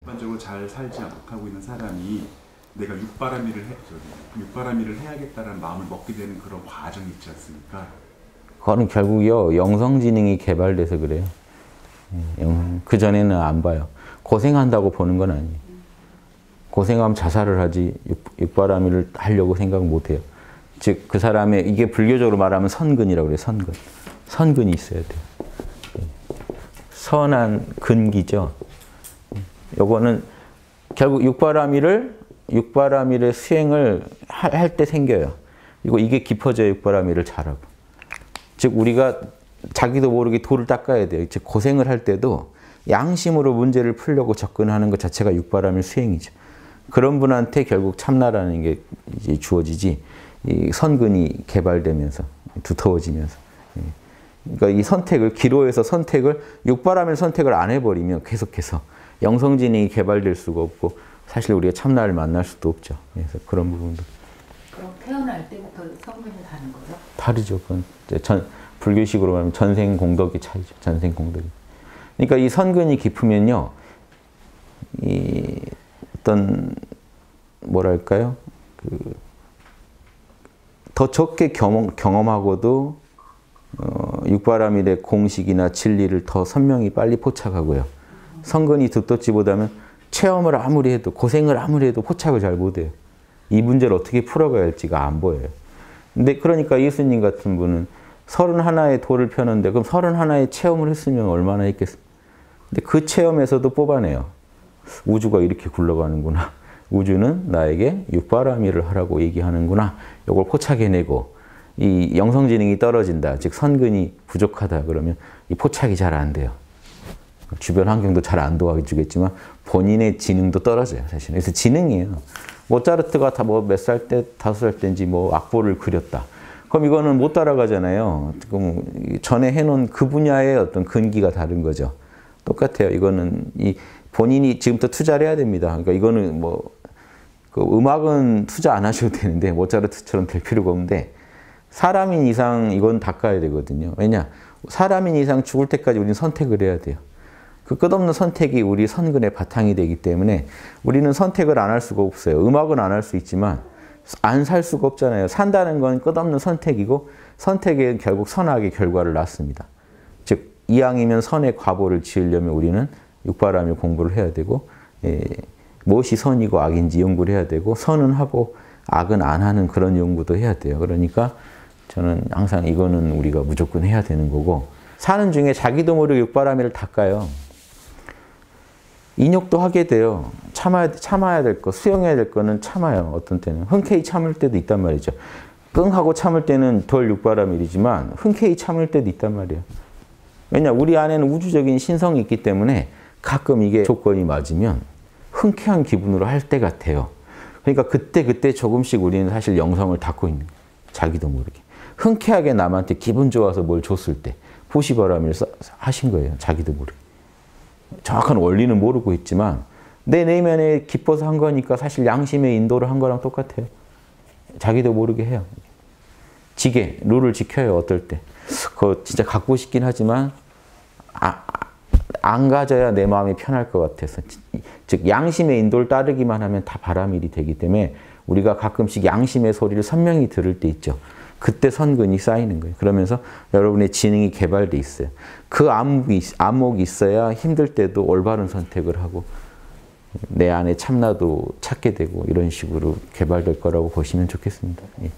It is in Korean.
일반적으로 잘 살지 못하고 있는 사람이 내가 육바라밀을 해야겠다는 마음을 먹게 되는 그런 과정이 있지 않습니까? 그거는 결국요, 영성지능이 개발돼서 그래요. 그전에는 안 봐요. 고생한다고 보는 건 아니에요. 고생하면 자살을 하지 육바라밀을 하려고 생각 못 해요. 즉, 그 사람의, 이게 불교적으로 말하면 선근이라고 그래요, 선근. 선근이 있어야 돼요. 선한 근기죠. 요거는 결국 육바라밀의 수행을 할 때 생겨요. 이게 깊어져야 육바라밀을 잘하고. 즉, 우리가 자기도 모르게 도를 닦아야 돼요. 즉, 고생을 할 때도 양심으로 문제를 풀려고 접근하는 것 자체가 육바라밀 수행이죠. 그런 분한테 결국 참나라는 게 이제 주어지지, 이 선근이 개발되면서, 두터워지면서. 그러니까 이 선택을, 기로에서 선택을, 육바라밀 선택을 안 해버리면 계속해서 영성지능이 개발될 수가 없고, 사실 우리가 참나를 만날 수도 없죠. 그래서 그런 부분도. 그럼 태어날 때부터 성근이 다른 거예요? 다르죠. 그건 불교식으로 말하면 전생공덕의 차이죠. 전생공덕이. 그러니까 이 선근이 깊으면요, 이 어떤 뭐랄까요, 더 적게 경험하고도 육바라밀의 공식이나 진리를 더 선명히 빨리 포착하고요. 선근이 두텁지보다는 체험을 아무리 해도, 고생을 아무리 해도 포착을 잘 못해요. 이 문제를 어떻게 풀어가야 할지가 안 보여요. 근데 그러니까 예수님 같은 분은 31의 도를 펴는데, 그럼 31의 체험을 했으면 얼마나 했겠습니까? 근데 그 체험에서도 뽑아내요. 우주가 이렇게 굴러가는구나. 우주는 나에게 육바라밀을 하라고 얘기하는구나. 이걸 포착해내고, 이 영성지능이 떨어진다. 즉 선근이 부족하다. 그러면 이 포착이 잘 안 돼요. 주변 환경도 잘 안 도와주겠지만 본인의 지능도 떨어져요. 사실은. 그래서 지능이에요. 모차르트가 다 뭐 몇 살 때, 5살 때인지 뭐 악보를 그렸다. 그럼 이거는 못 따라가잖아요. 그럼 전에 해놓은 그 분야의 어떤 근기가 다른 거죠. 똑같아요. 이거는 이 본인이 지금부터 투자를 해야 됩니다. 그러니까 이거는 뭐 그 음악은 투자 안 하셔도 되는데 모차르트처럼 될 필요가 없는데, 사람인 이상 이건 닦아야 되거든요. 왜냐? 사람인 이상 죽을 때까지 우리는 선택을 해야 돼요. 그 끝없는 선택이 우리 선근의 바탕이 되기 때문에 우리는 선택을 안 할 수가 없어요. 음악은 안 할 수 있지만 안 살 수가 없잖아요. 산다는 건 끝없는 선택이고, 선택에 결국 선악의 결과를 낳습니다. 즉 이왕이면 선의 과보를 지으려면 우리는 육바라밀 공부를 해야 되고, 무엇이 선이고 악인지 연구를 해야 되고, 선은 하고 악은 안 하는 그런 연구도 해야 돼요. 그러니까 저는 항상 이거는 우리가 무조건 해야 되는 거고, 사는 중에 자기도 모르게 육바라밀을 닦아요. 인욕도 하게 돼요. 참아야 될 거, 수용해야 될 거는 참아요. 어떤 때는. 흔쾌히 참을 때도 있단 말이죠. 끙하고 참을 때는 덜 육바라밀이지만 흔쾌히 참을 때도 있단 말이에요. 왜냐? 우리 안에는 우주적인 신성이 있기 때문에 가끔 이게 조건이 맞으면 흔쾌한 기분으로 할 때 같아요. 그러니까 그때 조금씩 우리는 사실 영성을 닦고 있는 거예요. 자기도 모르게. 흔쾌하게 남한테 기분 좋아서 뭘 줬을 때 보시바라밀 하신 거예요. 자기도 모르게. 정확한 원리는 모르고 있지만 내 내면에 기뻐서 한 거니까 사실 양심의 인도를 한 거랑 똑같아요. 자기도 모르게 해요. 지게, 룰을 지켜요. 어떨 때. 그거 진짜 갖고 싶긴 하지만 안 가져야 내 마음이 편할 것 같아서. 즉 양심의 인도를 따르기만 하면 다 바라밀이 되기 때문에 우리가 가끔씩 양심의 소리를 선명히 들을 때 있죠. 그때 선근이 쌓이는 거예요. 그러면서 여러분의 지능이 개발돼 있어요. 그 안목이 있어야 힘들 때도 올바른 선택을 하고 내 안에 참나도 찾게 되고 이런 식으로 개발될 거라고 보시면 좋겠습니다. 예.